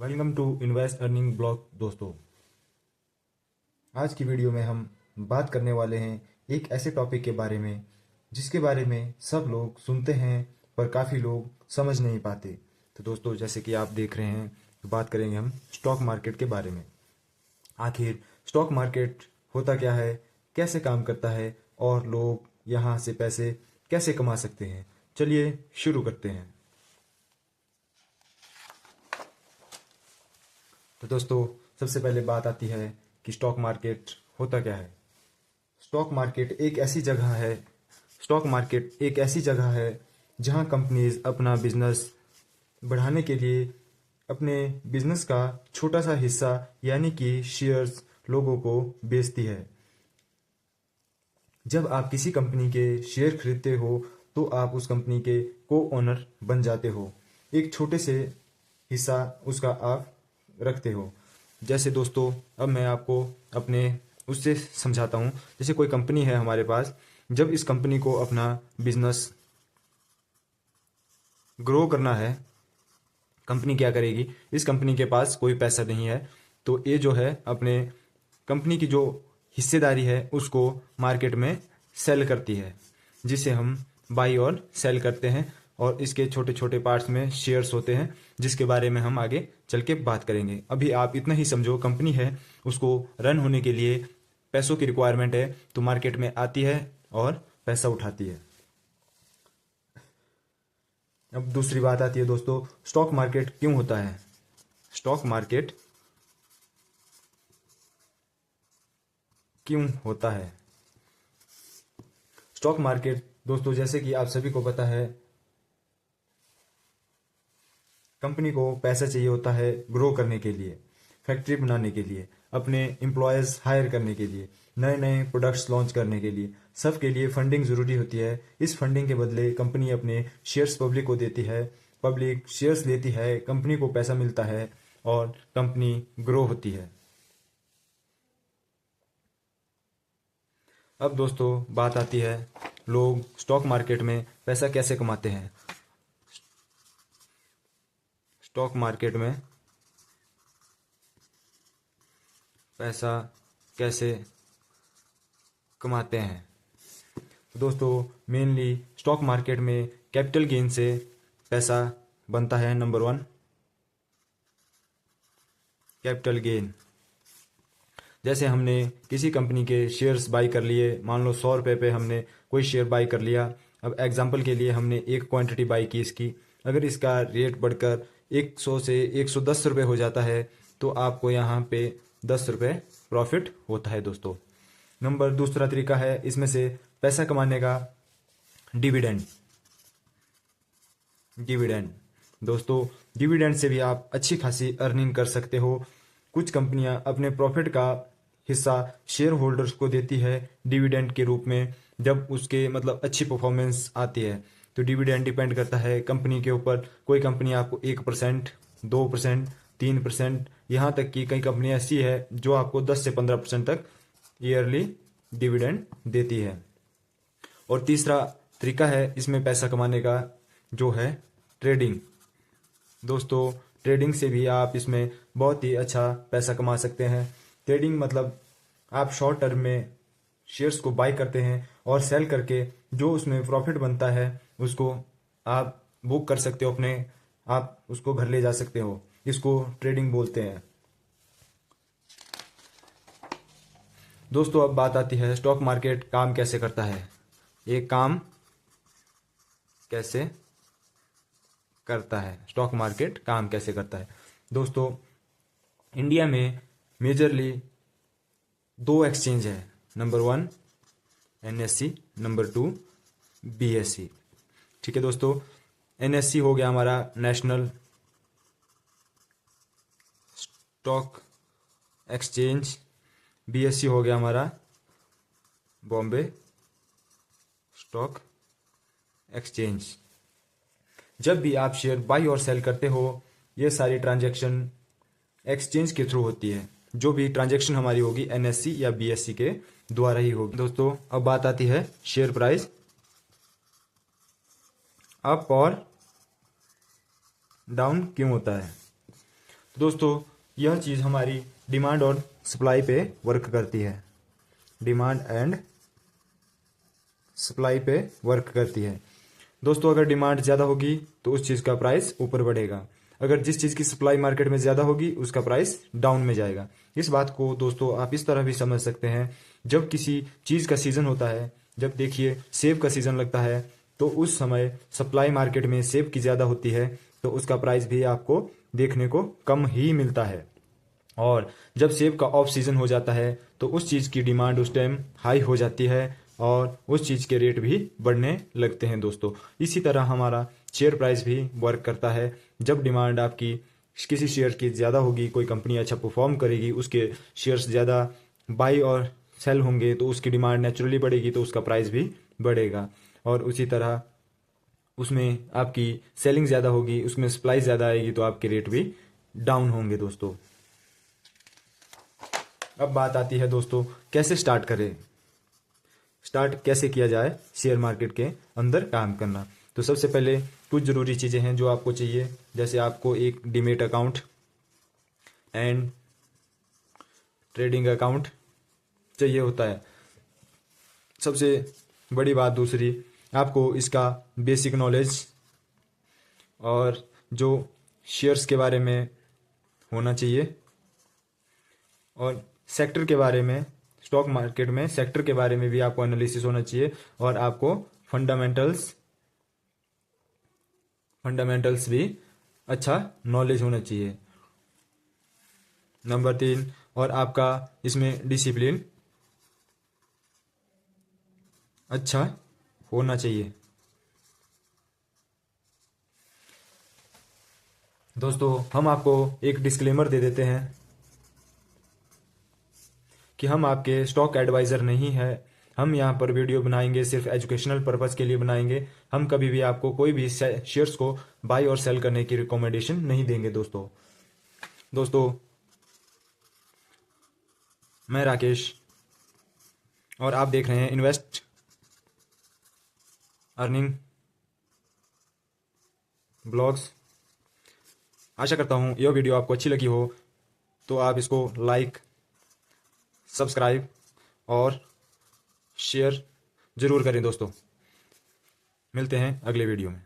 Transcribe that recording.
Welcome to invest earning blog दोस्तों। आज की वीडियो में हम बात करने वाले हैं एक ऐसे टॉपिक के बारे में जिसके बारे में सब लोग सुनते हैं पर काफ़ी लोग समझ नहीं पाते। तो दोस्तों, जैसे कि आप देख रहे हैं, तो बात करेंगे हम स्टॉक मार्केट के बारे में। आखिर स्टॉक मार्केट होता क्या है, कैसे काम करता है और लोग यहाँ से पैसे कैसे कमा सकते हैं। चलिए शुरू करते हैं। तो दोस्तों, सबसे पहले बात आती है कि स्टॉक मार्केट होता क्या है। स्टॉक मार्केट एक ऐसी जगह है स्टॉक मार्केट एक ऐसी जगह है जहां कंपनीज अपना बिजनेस बढ़ाने के लिए अपने बिजनेस का छोटा सा हिस्सा यानी कि शेयर्स लोगों को बेचती है। जब आप किसी कंपनी के शेयर खरीदते हो तो आप उस कंपनी के को ओनर बन जाते हो। एक छोटे से हिस्सा उसका आप रखते हो। जैसे दोस्तों, अब मैं आपको अपने उससे समझाता हूँ। जैसे कोई कंपनी है हमारे पास, जब इस कंपनी को अपना बिजनेस ग्रो करना है, कंपनी क्या करेगी, इस कंपनी के पास कोई पैसा नहीं है तो ये जो है अपने कंपनी की जो हिस्सेदारी है उसको मार्केट में सेल करती है, जिसे हम बाई और सेल करते हैं। और इसके छोटे छोटे पार्ट्स में शेयर्स होते हैं जिसके बारे में हम आगे चल के बात करेंगे। अभी आप इतना ही समझो, कंपनी है उसको रन होने के लिए पैसों की रिक्वायरमेंट है तो मार्केट में आती है और पैसा उठाती है। अब दूसरी बात आती है दोस्तों, स्टॉक मार्केट क्यों होता है। स्टॉक मार्केट क्यों होता है। स्टॉक मार्केट दोस्तों, जैसे कि आप सभी को पता है, कंपनी को पैसा चाहिए होता है ग्रो करने के लिए, फैक्ट्री बनाने के लिए, अपने एम्प्लॉयज़ हायर करने के लिए, नए नए प्रोडक्ट्स लॉन्च करने के लिए, सब के लिए फंडिंग ज़रूरी होती है। इस फंडिंग के बदले कंपनी अपने शेयर्स पब्लिक को देती है, पब्लिक शेयर्स लेती है, कंपनी को पैसा मिलता है और कंपनी ग्रो होती है। अब दोस्तों बात आती है, लोग स्टॉक मार्केट में पैसा कैसे कमाते हैं। स्टॉक मार्केट में पैसा कैसे कमाते हैं। तो दोस्तों, मेनली स्टॉक मार्केट में कैपिटल गेन से पैसा बनता है। Number 1, capital gain. जैसे हमने किसी कंपनी के शेयर्स बाई कर लिए, मान लो 100 रुपये पे हमने कोई शेयर बाई कर लिया। अब एग्जांपल के लिए हमने एक क्वांटिटी बाई की इसकी, अगर इसका रेट बढ़कर 100 से 110 रुपये हो जाता है तो आपको यहाँ पे 10 रुपये प्रॉफिट होता है दोस्तों। दूसरा तरीका है इसमें से पैसा कमाने का, डिविडेंड। डिविडेंड दोस्तों, डिविडेंड से भी आप अच्छी खासी अर्निंग कर सकते हो। कुछ कंपनियां अपने प्रॉफिट का हिस्सा शेयर होल्डर्स को देती है डिविडेंड के रूप में, जब उसके मतलब अच्छी परफॉर्मेंस आती है। तो डिविडेंड डिपेंड करता है कंपनी के ऊपर। कोई कंपनी आपको 1%, 2%, 3%, यहाँ तक कि कई कंपनियां ऐसी है जो आपको 10 से 15% तक ईयरली डिविडेंड देती है। और तीसरा तरीका है इसमें पैसा कमाने का, जो है ट्रेडिंग। दोस्तों, ट्रेडिंग से भी आप इसमें बहुत ही अच्छा पैसा कमा सकते हैं। ट्रेडिंग मतलब आप शॉर्ट टर्म में शेयर्स को बाई करते हैं और सेल करके जो उसमें प्रॉफिट बनता है उसको आप बुक कर सकते हो अपने, आप उसको घर ले जा सकते हो। इसको ट्रेडिंग बोलते हैं। दोस्तों, अब बात आती है स्टॉक मार्केट काम कैसे करता है। ये काम कैसे करता है, स्टॉक मार्केट काम कैसे करता है। दोस्तों, इंडिया में मेजरली 2 एक्सचेंज है। Number 1 NSE, number 2 BSE। ठीक है दोस्तों, NSE हो गया हमारा नेशनल स्टॉक एक्सचेंज, BSE हो गया हमारा बॉम्बे स्टॉक एक्सचेंज। जब भी आप शेयर बाई और सेल करते हो, ये सारी ट्रांजैक्शन एक्सचेंज के थ्रू होती है। जो भी ट्रांजैक्शन हमारी होगी NSE या BSE के द्वारा ही होगी। दोस्तों, अब बात आती है शेयर प्राइस अप और डाउन क्यों होता है। तो दोस्तों यह चीज़ हमारी डिमांड और सप्लाई पे वर्क करती है, डिमांड एंड सप्लाई पे वर्क करती है। दोस्तों अगर डिमांड ज़्यादा होगी तो उस चीज़ का प्राइस ऊपर बढ़ेगा, अगर जिस चीज़ की सप्लाई मार्केट में ज़्यादा होगी उसका प्राइस डाउन में जाएगा। इस बात को दोस्तों आप इस तरह भी समझ सकते हैं, जब किसी चीज़ का सीज़न होता है, जब देखिए सेब का सीज़न लगता है तो उस समय सप्लाई मार्केट में सेब की ज़्यादा होती है तो उसका प्राइस भी आपको देखने को कम ही मिलता है। और जब सेब का ऑफ सीज़न हो जाता है तो उस चीज़ की डिमांड उस टाइम हाई हो जाती है और उस चीज़ के रेट भी बढ़ने लगते हैं दोस्तों। इसी तरह हमारा शेयर प्राइस भी वर्क करता है। जब डिमांड आपकी किसी शेयर की ज़्यादा होगी, कोई कंपनी अच्छा परफॉर्म करेगी, उसके शेयर्स ज़्यादा बाई और सेल होंगे तो उसकी डिमांड नेचुरली बढ़ेगी तो उसका प्राइस भी बढ़ेगा। और उसी तरह उसमें आपकी सेलिंग ज़्यादा होगी, उसमें सप्लाई ज़्यादा आएगी तो आपके रेट भी डाउन होंगे दोस्तों। अब बात आती है दोस्तों कैसे स्टार्ट करें, स्टार्ट कैसे किया जाए शेयर मार्केट के अंदर काम करना। तो सबसे पहले कुछ ज़रूरी चीज़ें हैं जो आपको चाहिए, जैसे आपको एक demat account and trading account चाहिए होता है। सबसे बड़ी बात दूसरी, आपको इसका बेसिक नॉलेज और जो शेयर्स के बारे में होना चाहिए और सेक्टर के बारे में, स्टॉक मार्केट में सेक्टर के बारे में भी आपको एनालिसिस होना चाहिए और आपको फंडामेंटल्स भी अच्छा नॉलेज होना चाहिए। नंबर 3, और आपका इसमें डिसिप्लिन अच्छा होना चाहिए। दोस्तों हम आपको एक डिस्क्लेमर दे देते हैं कि हम आपके स्टॉक एडवाइज़र नहीं है। हम यहाँ पर वीडियो बनाएंगे सिर्फ एजुकेशनल पर्पज़ के लिए बनाएंगे। हम कभी भी आपको कोई भी शेयर्स को बाई और सेल करने की रिकमेंडेशन नहीं देंगे दोस्तों मैं राकेश और आप देख रहे हैं इन्वेस्ट अर्निंग ब्लॉग्स। आशा करता हूँ यह वीडियो आपको अच्छी लगी हो तो आप इसको लाइक, सब्सक्राइब और शेयर ज़रूर करें दोस्तों। मिलते हैं अगले वीडियो में।